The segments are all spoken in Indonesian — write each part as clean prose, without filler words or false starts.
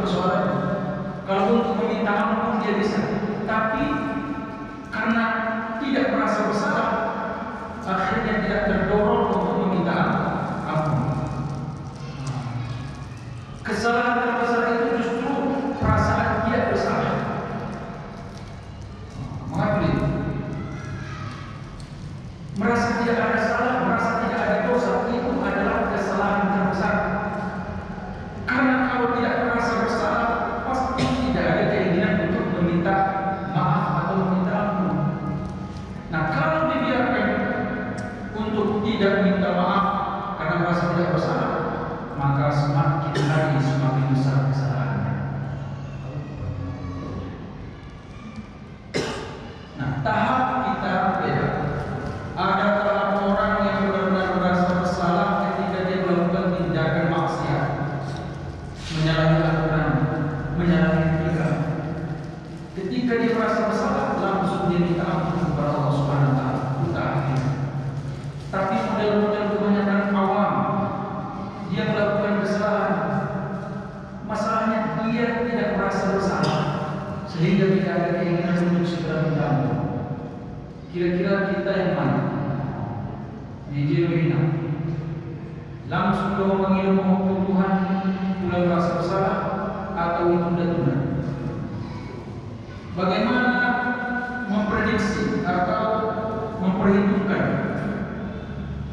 persoalannya. Kalau untuk meminta ampun dia bisa, tapi karena tidak merasa bersalah, akhirnya tidak terdorong untuk meminta ampun. Kesalahan terbesar itu justru perasaan tidak bersalah. Mengapa itu? Merasa tidak ada salah, merasa tidak ada dosa, itu adalah kesalahan terbesar. Karena kalau tidak merasa bersalah, pasti tidak ada keinginan untuk meminta maaf atau meminta ampun. Nah, kalau dibiarkan untuk tidak minta maaf karena merasa tidak bersalah, maka semakin hari semakin besar kesalahannya. Nah, tahap kita beda. Ada tahap orang yang benar-benar merasa bersalah ketika dia melakukan tindakan maksiat, menyalahi aturan, menyalahi etika. Ketika dia merasa bersalah, langsung dia minta ampun kepada Allah Subhanahu wa Ta'ala. Tapi model-model kebanyakan awam, dia melakukan kesalahan, masalahnya dia tidak merasa bersalah, sehingga tidak ada keinginan untuk segera minta ampun. Kira-kira kita yang mana? Dijilurina, langsung kau memanggil Tuhan, mulai merasa bersalah, atau tunda-tunda? Bagaimana memprediksi atau memperhitungkan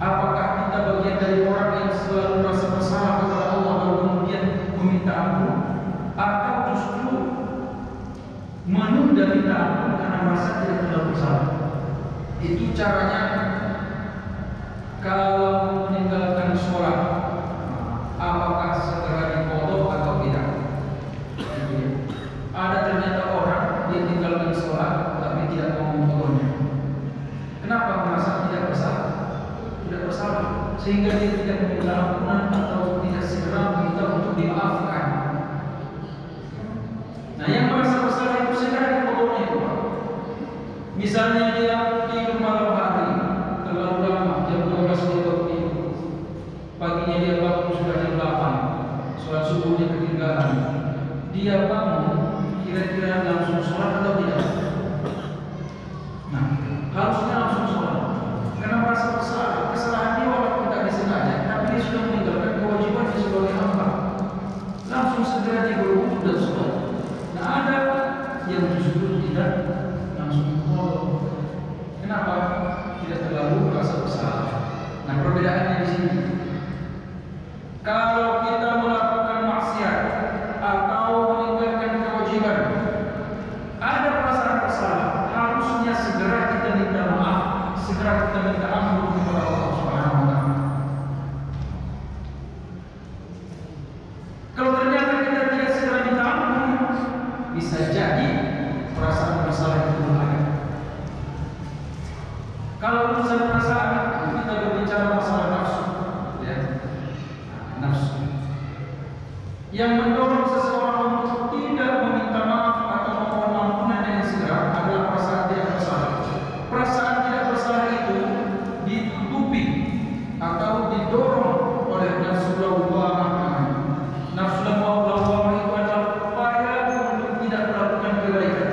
apakah kita bagian dari orang yang selalu merasa bersalah kepada Allah lalu kemudian meminta ampun, atau justru menunda minta ampun karena merasa tidak terlalu bersalah? Itu caranya. Kalau meninggalkan sholat, apakah segera diqadha atau tidak? Ada ternyata orang dia tinggalkan sholat tapi tidak mau mengqadhanya. Kenapa? Merasa tidak bersalah, tidak bersalah, sehingga dia tidak meminta ampunan atau tidak segera meminta untuk dimaafkan. Nah, yang merasa bersalah itu segera diqadhanya itu. Misalnya dia tidur malam hari terlalu lama, jam 12 dia baru tidur. Paginya dia bangun sudah jam 8, sholat subuhnya ketinggalan. Dia bangun, kira-kira langsung sholat atau tidak? Nah, harusnya langsung sholat. Karena merasa bersalah, kesalahan dia walaupun tak disengaja, tapi dia sudah meninggalkan kewajiban dia sebagai hamba. Langsung segera dia berwudu dan sholat. Nah, ada yang justru tidak langsung sholat. Kenapa? Tidak terlalu merasa bersalah. Nah, perbedaannya di sini. Kalau kita melakukan maksiat atau meninggalkan kewajiban, ada perasaan bersalah, harusnya segera kita minta maaf, segera kita minta ampun kepada Allah Subhanahu wa Ta'ala. Kalau ternyata kita tidak segera minta ampun, bisa jadi perasaan bersalah itu ada. Kalau urusan perasaan, kita berbicara masalah nafsu, ya. Nafsu yang mendorong seseorang untuk tidak meminta maaf atau memohon ampunan dengan segera adalah perasaan tidak bersalah. Perasaan tidak bersalah itu ditutupi atau didorong oleh nafsu lawwamah. Nafsu lawwamah itu adalah upaya untuk tidak melakukan kebaikan.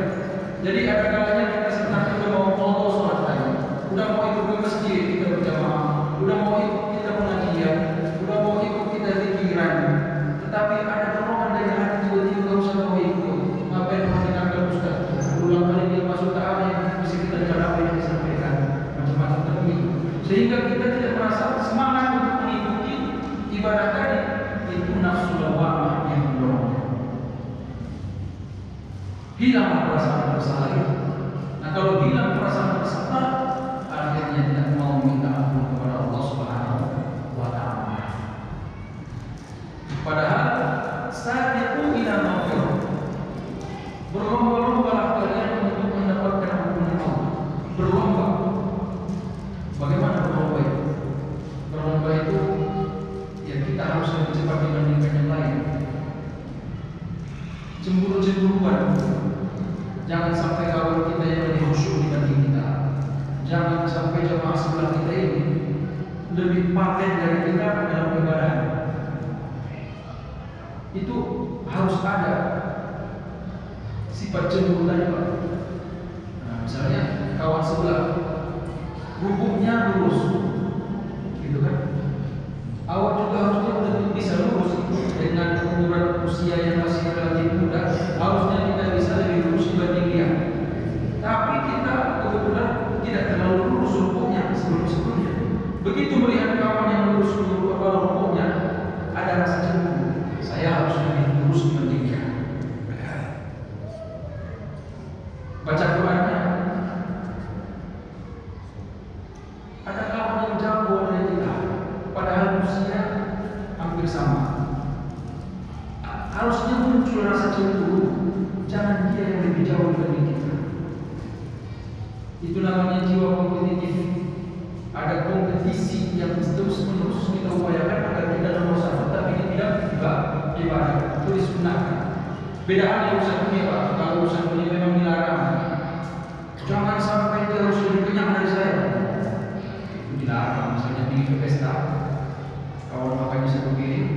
Jadi ada kalanya kita senang kita mau qadha sholat tadi, udah mau ikut ke masjid kita berjamaah, udah mau ikut kita pengajian, udah mau ikut kita zikiran, tetapi ada dorongan dari hati tiba-tiba gak usah mau ikut. Ngapain mau dengarkan Ustaz? Berulang kali dia masuk ke arah yang bisa kita dengar apa yang disampaikan, macam-macam tadi, sehingga kita tidak merasa semangat untuk mengikuti ibadah tadi. Itu nafsu lawwamah yang mendorong. Hilanglah perasaan bersalah itu. Nah, kalau hilang perasaan bersalah, akhirnya tidak mau minta ampun kepada Allah Subhanahu wa Ta'ala. Padahal sabiqu ila maghfirah, berlomba-lombalah kalian untuk mendapatkan ampunan Allah. Berlomba. Bagaimana berlomba itu? Berlomba itu ya kita harus lebih cepat dibandingkan yang lain. Cemburu-cemburuan. Jangan sampai kawan kita yang lebih khusyuk dibanding kita. Jangan sampai jemaah sebelah kita ini lebih paten dari kita dalam ibadah. Itu harus ada sifat cemburu tadi Pak. Nah, misalnya kawan sebelah rubuknya lurus, gitu kan? Awak juga harusnya udah bisa lurus dengan ukuran usia yang masih relatif muda. Harusnya kita bisa lebih lurus dibanding dia. Tapi kita kebetulan tidak terlalu lurus rupuknya sebelum-sebelumnya. Begitu melihat kawan yang lurus rupuknya, ada rasa cemburu. Saya harus lebih lurus dibanding dia. Baca Qurannya, ada kawan yang jago dari kita, padahal usia hampir sama. Harusnya muncul rasa cemburu. Jangan dia yang lebih jauh dibanding kita. Itu namanya jiwa kompetitif. Ada kompetisi yang terus-menerus kita upayakan agar kita nomor satu, tapi ini tidak ibadah. Itu disunahkan. Bedaan yang urusan dunia Pak. Kalau urusan dunia memang dilarang. Jangan sampai dia harus lebih kenyang dari saya. Itu dilarang. Misalnya pergi ke pesta, kawan makannya satu piring,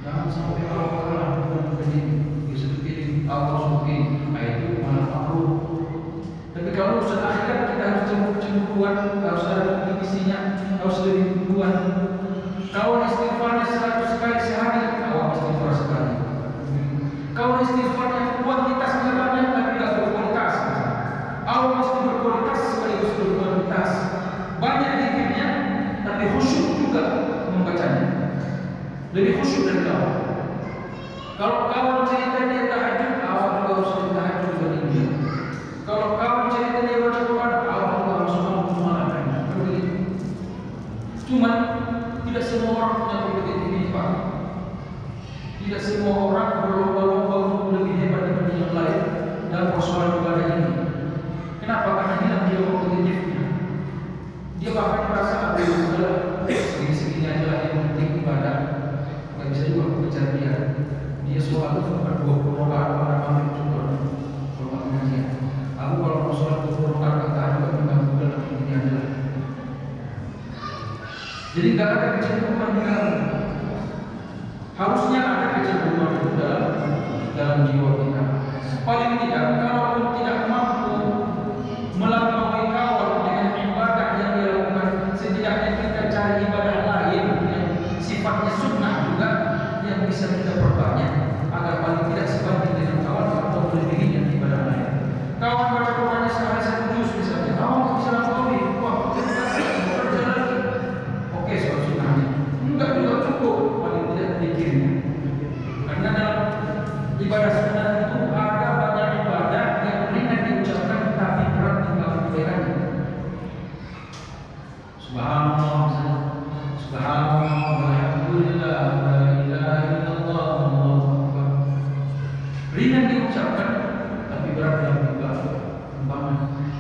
jangan sampai awal kalah dengan begini. Dia satu piring, awal satu piring. Nah itu malah makruh. Tapi kalau urusan akhirat kita harus cemburuan, harus ada kompetisinya, harus lebih duluan. Kawan istighfarnya 100 kali sehari, awak istighfar sekali. Kawan istighfarnya kuantitasnya banyak tapi tidak berkualitas. Awak mesti berkualitas sekaligus berkualitas. Banyak zikirnya tapi khusyuk juga membacanya. Lebih khusyuk dari kawan. Kalau kawan cerita dia tahajud, awak juga harus tahajud dengan dia. Kalau kawan cerita dia baca Quran, awak juga harus mengamalkannya. Begitu. Cuma tidak semua orang punya kompetitif ini Pak. Tidak semua orang berlomba-lomba untuk lebih hebat dibanding yang lain dalam persoalan ibadah ini. Kenapa? Karena hilang dia kompetitifnya. Dia bahkan merasa segini-segini aja lah yang penting ibadah. Gak bisa juga mengejar dia. Dia sholat itu bukan 20 rakaat pada maghrib juga. Kalau nggak pengajian. Aku kalau mau sholat 20 rakaat kata juga mengganggu dalam ini aja lah. Jadi nggak ada kecenderungan di dalam. Harusnya ada kecenderungan itu dalam jiwa kita. Paling tidak, kalau tidak mampu melampaui kawan dengan ibadah yang dilakukan, setidaknya kita cari ibadah lain yang sifatnya sunnah juga yang bisa kita perbanyak agar paling tidak sebanding dengan kawan atau melebihinya ibadah lain. Kawan baca Qurannya sehari 1 juz misalnya, kawan bisa lampaui, wah kerja lagi. Oke, soal sunnahnya enggak juga cukup, paling tidak pikirnya. Karena dalam ibadah sunnah itu ada banyak ibadah yang ringan diucapkan tapi berat dilakukan. Subhanallah, subhanallah, walhamdulillah, la ilaha illallah, Allahu akbar. Ringan diucapkan tapi berat dilakukan.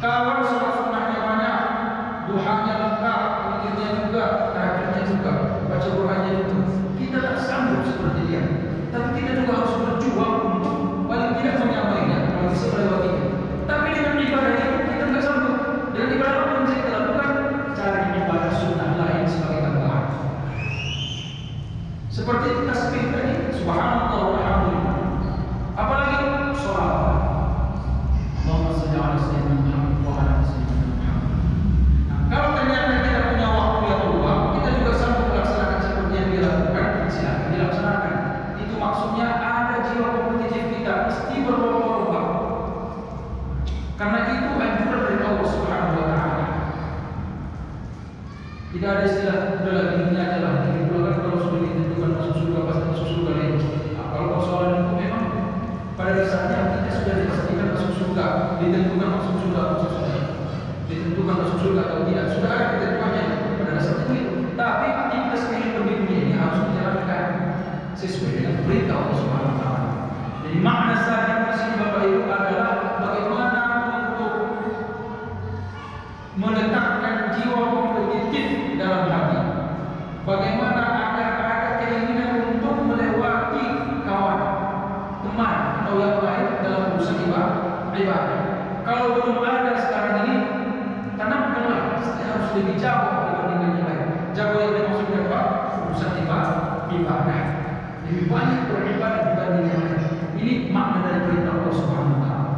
Kawan sholat sunnahnya banyak, duhanya lengkap, zikirnya juga, tahajudnya juga, baca Qurannya juga. Kita tak sanggup seperti dia, tapi kita juga harus berjuang untuk paling tidak menyampaikan kalau bisa melewatinya. Tapi dengan ibadah ini kita nggak sanggup. Dengan ibadah apa yang bisa kita lakukan? Cari ibadah sunnah lain sebagai tambahan. Seperti tasbih tadi, subhanallah walhamdulillah. Apalagi sholawat. Allahumma shalli ala sayyidina Muhammad wa ala sayyidina Muhammad. Nah, kalau ternyata kita punya waktu yang luang, kita juga sanggup melaksanakan seperti yang dilakukan, silakan dilaksanakan. Itu maksudnya ada jiwa kompetitif kita mesti berlomba-lomba. Karena itu anjuran dari Allah Subhanahu wa taala. Tidak ada istilah udah lagi ini aja lah. Jadi kan kalau sudah ditentukan masuk surga pasti masuk surga lagi. Nah, kalau persoalan itu memang pada dasarnya kita sudah dipastikan masuk surga, ditentukan masuk surga, ditentukan masuk surga atau tidak, sudah ada ketentuannya pada dasarnya itu. Tapi aktivitas kehidupan di dunia ini harus dijalankan sesuai dengan perintah Allah Subhanahu wa taala. Jadi makna sahaja di sini Bapak Ibu adalah bagaimana untuk meletakkan jiwa kompetitif dalam hati. Bagaimana agar ada keinginan untuk melewati kawan, teman atau yang lain dalam urusan ibadah. Kalau belum ada sekarang ini, tanamkanlah. Saya harus lebih jauh dibandingkan yang lain. Jago yang dimaksudkan apa? Urusan ibadah. lebih banyak beribadah dibanding yang lain. Ini makna dari perintah Allah Subhanahu wa taala.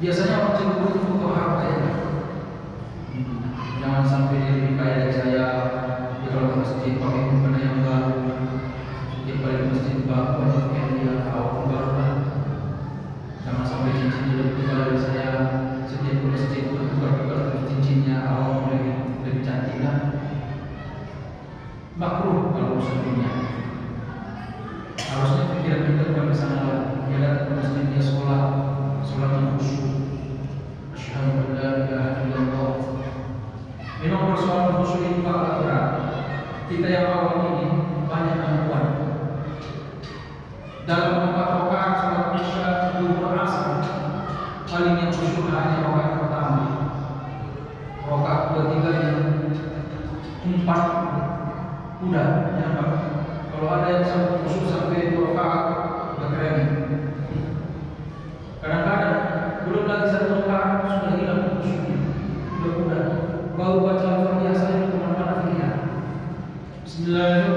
Biasanya orang cemburu itu butuh harta ya. Jangan sampai dia lebih kaya dari saya. Dia kalau ke masjid pakai mukena yang baru. Dia balik ke masjid baru pakai dia kaos baru. Jangan sampai cincinnya lebih tebal dari saya. Setiap ke masjid tukar-tukar cincinnya awal lebih cantik kan. Makruh kalau urusan dunia. Harusnya pikiran kita bukan ke sana lagi. Dia datang ke masjid dia sholat yang khusyuk. Asyhadu an la ilaha illallah. Memang persoalan khusyuk ini bakal berat. Kita yang awal ini banyak gangguan. Dalam 4 rakaat salat Isya, Zuhur, Asar, paling yang khusyuk hanya rakaat pertama. Rakaat kedua yang 4 udah nyampe. Kalau ada yang sampai khusyuk sampai 2 rakaat udah keren. Kadang-kadang belum lagi 1 rakaat sudah hilang khusyuknya. Udah baru baca Al-Fatihah saya kemana-mana fikir. Bismillahirrahmanirrahim.